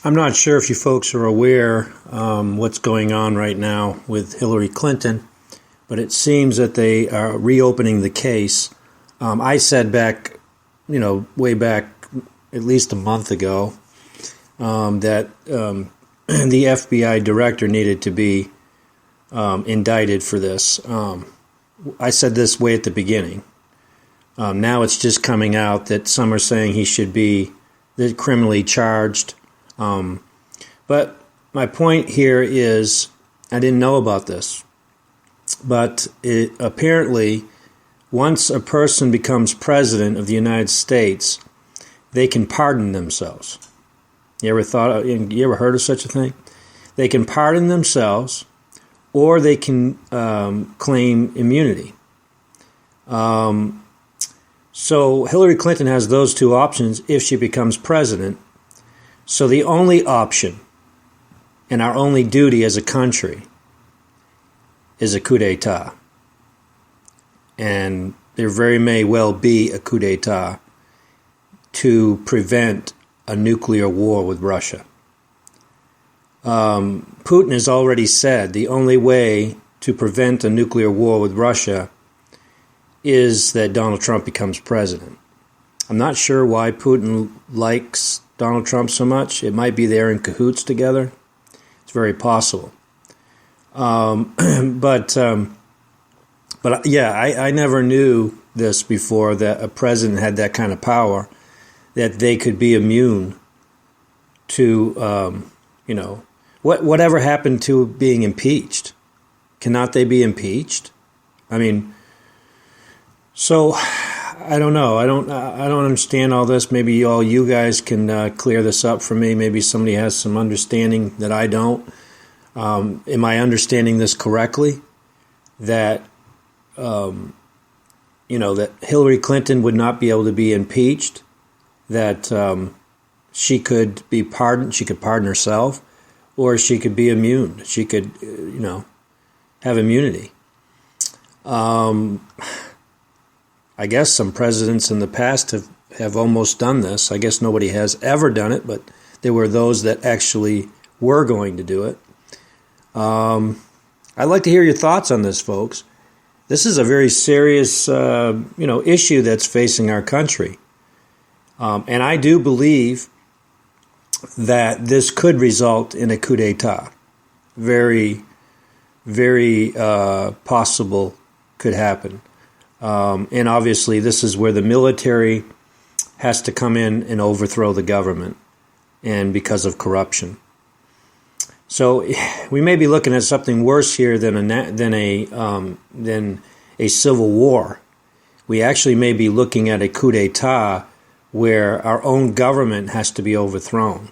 I'm not sure if you folks are aware what's going on right now with Hillary Clinton, but it seems that they are reopening the case. I said back, way back at least a month ago, that the FBI director needed to be indicted for this. I said this way at the beginning. Now it's just coming out that some are saying he should be criminally charged. But my point here is, I didn't know about this, but apparently once a person becomes president of the United States, they can pardon themselves. You ever heard of such a thing? They can pardon themselves, or they can claim immunity. So Hillary Clinton has those two options if she becomes president. So the only option and our only duty as a country is a coup d'etat. And there very may well be a coup d'etat to prevent a nuclear war with Russia. Putin has already said the only way to prevent a nuclear war with Russia is that Donald Trump becomes president. I'm not sure why Putin likes Donald Trump so much. It might be they're in cahoots together. It's very possible. But yeah, I never knew this before, that a president had that kind of power, that they could be immune to, whatever happened to being impeached. Cannot they be impeached? I mean, so I don't know. I don't understand all this. Maybe all you guys can clear this up for me. Maybe somebody has some understanding that I don't. Am I understanding this correctly? That that Hillary Clinton would not be able to be impeached. That she could be pardoned. She could pardon herself, or she could be immune. She could, have immunity. I guess some presidents in the past have almost done this. I guess nobody has ever done it, but there were those that actually were going to do it. I'd like to hear your thoughts on this, folks. This is a very serious, issue that's facing our country. And I do believe that this could result in a coup d'etat. Very, very possible could happen. And obviously this is where the military has to come in and overthrow the government, and because of corruption. So we may be looking at something worse here than a civil war. We actually may be looking at a coup d'etat where our own government has to be overthrown.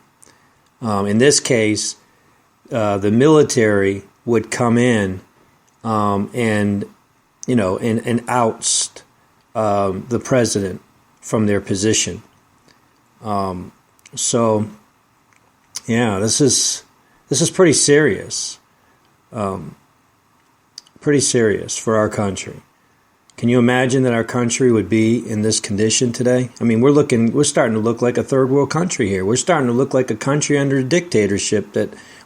In this case, the military would come in and oust the president from their position. So, yeah, this is pretty serious. Pretty serious for our country. Can you imagine that our country would be in this condition today? I mean, we're starting to look like a third world country here. We're starting to look like a country under a dictatorship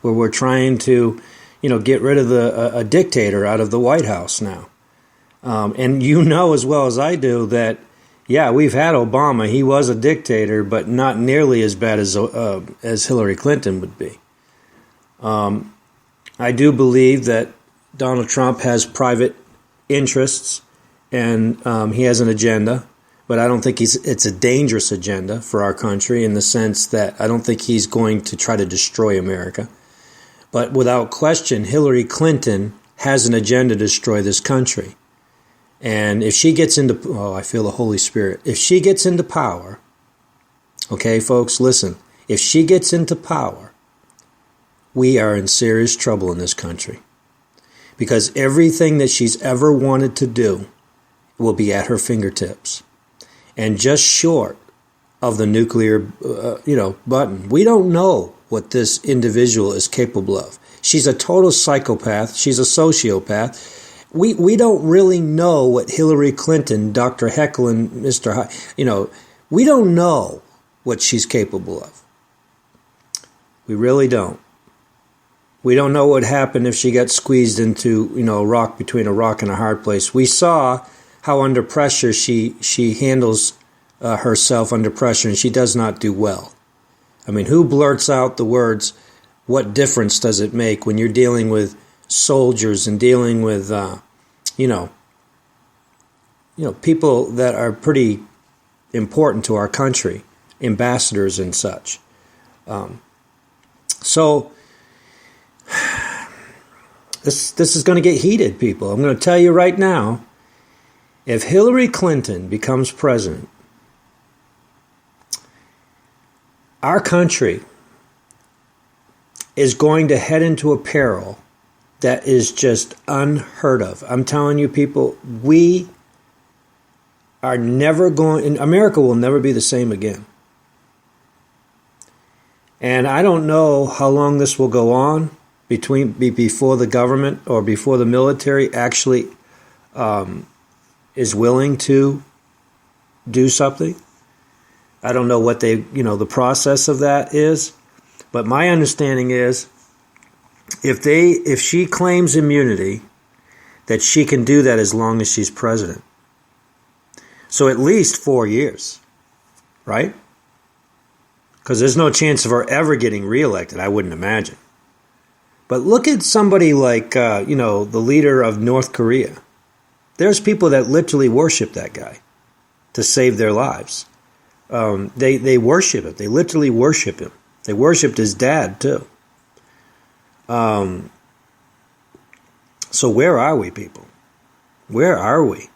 where we're trying to, get rid of a dictator out of the White House now. And you know as well as I do that, yeah, we've had Obama. He was a dictator, but not nearly as bad as Hillary Clinton would be. I do believe that Donald Trump has private interests, and he has an agenda, but I don't think it's a dangerous agenda for our country, in the sense that I don't think he's going to try to destroy America. But without question, Hillary Clinton has an agenda to destroy this country. And if she gets into, I feel the Holy Spirit. If she gets into power, okay, folks, listen. If she gets into power, we are in serious trouble in this country. Because everything that she's ever wanted to do will be at her fingertips. And just short of the nuclear, button. We don't know what this individual is capable of. She's a total psychopath. She's a sociopath. We don't really know what Hillary Clinton, Dr. Heckle and Mr. Hyde, we don't know what she's capable of. We really don't. We don't know what would happen if she got squeezed into, a rock between a rock and a hard place. We saw how under pressure she handles herself under pressure, and she does not do well. I mean, who blurts out the words, what difference does it make when you're dealing with soldiers and dealing with, people that are pretty important to our country, ambassadors and such. So this is going to get heated, people. I'm going to tell you right now, if Hillary Clinton becomes president, our country is going to head into a peril that is just unheard of. I'm telling you, people, we are never going, America will never be the same again. And I don't know how long this will go on before the government or before the military actually is willing to do something. I don't know what the process of that is, but my understanding is if she claims immunity, that she can do that as long as she's president. So at least 4 years, right? Because there's no chance of her ever getting reelected, I wouldn't imagine. But look at somebody like, the leader of North Korea. There's people that literally worship that guy to save their lives. They worship him. They literally worship him. They worshipped his dad, too. So where are we, people? Where are we?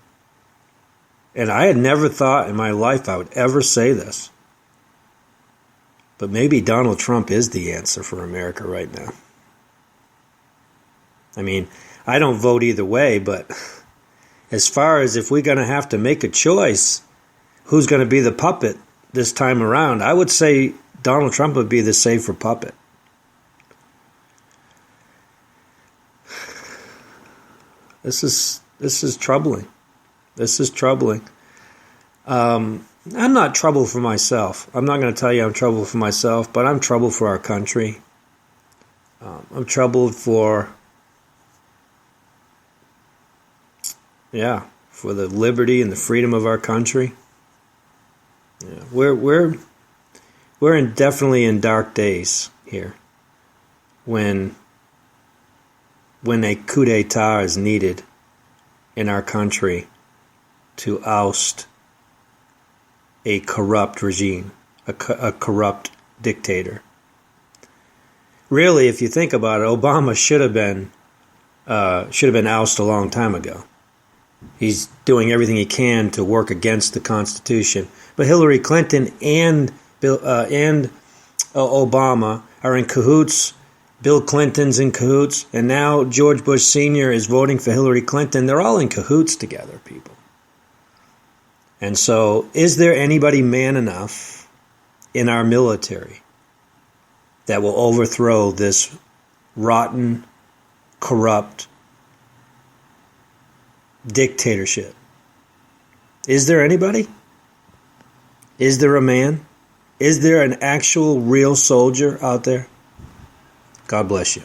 And I had never thought in my life I would ever say this. But maybe Donald Trump is the answer for America right now. I mean, I don't vote either way, but as far as if we're going to have to make a choice, who's going to be the puppet this time around, I would say Donald Trump would be the safer puppet. This is troubling. This is troubling. I'm not troubled for myself. I'm not going to tell you I'm troubled for myself, but I'm troubled for our country. I'm troubled for the liberty and the freedom of our country. Yeah, we're definitely in dark days here when a coup d'etat is needed in our country to oust a corrupt regime, a corrupt dictator. Really, if you think about it, Obama should have been ousted a long time ago. He's doing everything he can to work against the Constitution. But Hillary Clinton and Obama are in cahoots. Bill Clinton's in cahoots, and now George Bush Sr. is voting for Hillary Clinton. They're all in cahoots together, people. And so, is there anybody man enough in our military that will overthrow this rotten, corrupt dictatorship? Is there anybody? Is there a man? Is there an actual real soldier out there? God bless you.